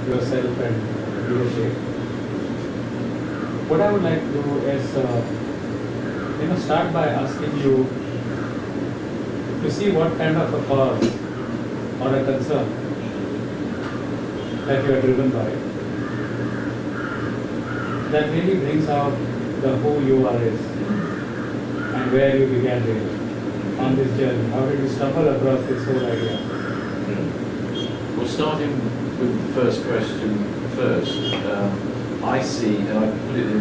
yourself and leadership. What I would like to do is, start by asking you to see what kind of a cause or a concern that you are driven by that really brings out the who you are is and where you began really on this journey. How did you stumble across this whole idea? Well, starting with the first question first, I see, and I put it in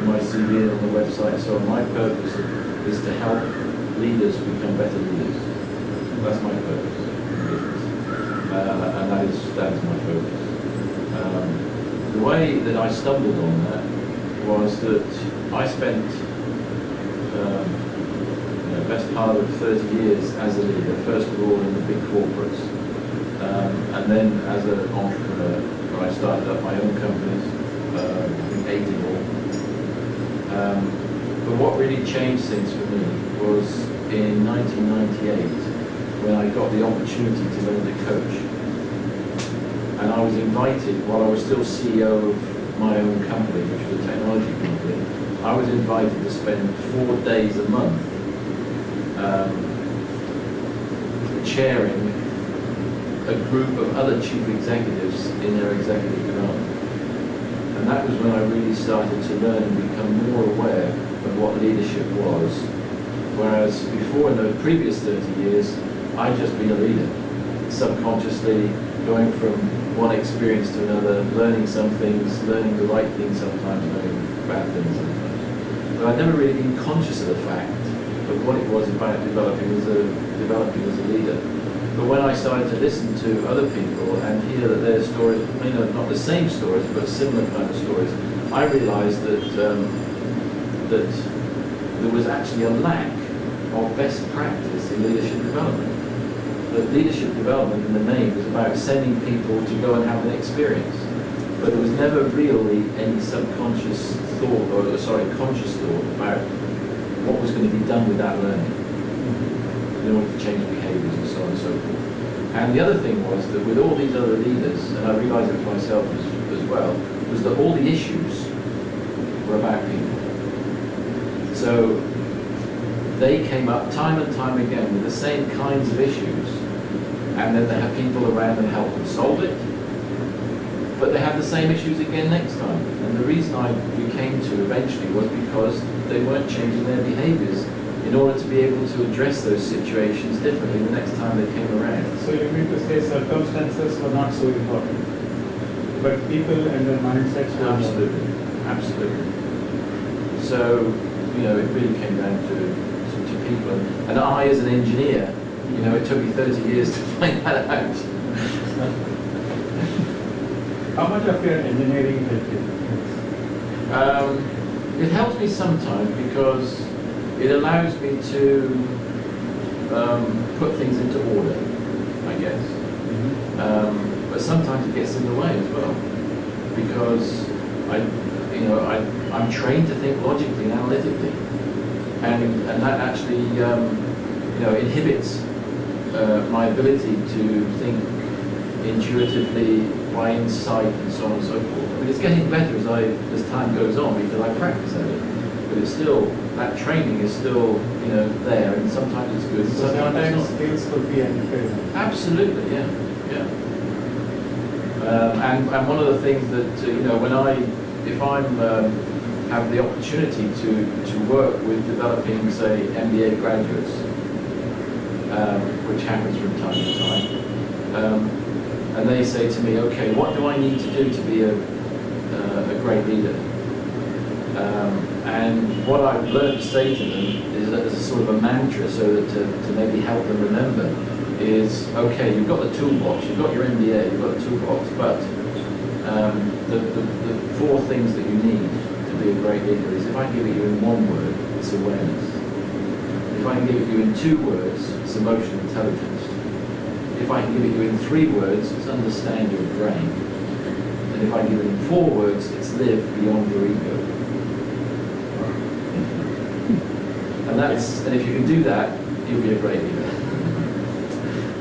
my CV on the website, so my purpose is to help leaders become better leaders. That's my purpose in business. And that is my focus. The way that I stumbled on that was that I spent the best part of 30 years as a leader, first of all in the big corporates, and then as an entrepreneur, where I started up my own companies, I think 8 in all. But what really changed things for me was in 1998, when I got the opportunity to learn to coach. And I was invited, while I was still CEO of my own company, which was a technology company, I was invited to spend 4 days a month chairing a group of other chief executives in their executive development. And that was when I really started to learn and become more aware of what leadership was. Whereas before, in the previous 30 years, I'd just been a leader, subconsciously going from one experience to another, learning some things, learning the right things sometimes, learning bad things sometimes. But I'd never really been conscious of the fact of what it was about developing as a leader. But when I started to listen to other people and hear that their stories, not the same stories, but similar kind of stories, I realized that that there was actually a lack of best practice in leadership development. That leadership development in the main was about sending people to go and have an experience. But there was never really any subconscious thought, conscious thought about what was going to be done with that learning in order to change behaviors and so on and so forth. And the other thing was that with all these other leaders, and I realized it for myself as well, was that all the issues were about people. So they came up time and time again with the same kinds of issues, and then they had people around and help them solve it, but they had the same issues again next time. And the reason we came to eventually was because they weren't changing their behaviors in order to be able to address those situations differently the next time they came around. So you mean to say circumstances were not so important, but people and their mindsets were Absolutely, absolutely. So, it really came down to people. And I, as an engineer, it took me 30 years to find that out. How much of your engineering helped you? It helps me sometimes because it allows me to put things into order, I guess. But sometimes it gets in the way as well, because I'm trained to think logically and analytically, and that actually inhibits my ability to think intuitively, by insight, and so on and so forth. I mean, it's getting better as time goes on because I practice at it, but it's still, that training is still there, and sometimes it's good. So sometimes skills could be improved. Absolutely, yeah. And one of the things that if I'm have the opportunity to work with developing, say, MBA graduates, which happens from time to time, and they say to me, okay, what do I need to do to be a great leader? And what I've learned to say to them is as a sort of a mantra, so that to maybe help them remember, is, okay, you've got the toolbox, you've got your MBA, you've got the toolbox, but the 4 things that you need to be a great leader is, if I give it you in 1 word, it's awareness. If I can give it you in 2 words, it's emotional intelligence. If I can give it you in 3 words, it's understand your brain. And if I give it in 4 words, it's live beyond your ego. And if you can do that, you'll be a great leader.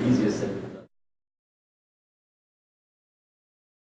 Easier said than done.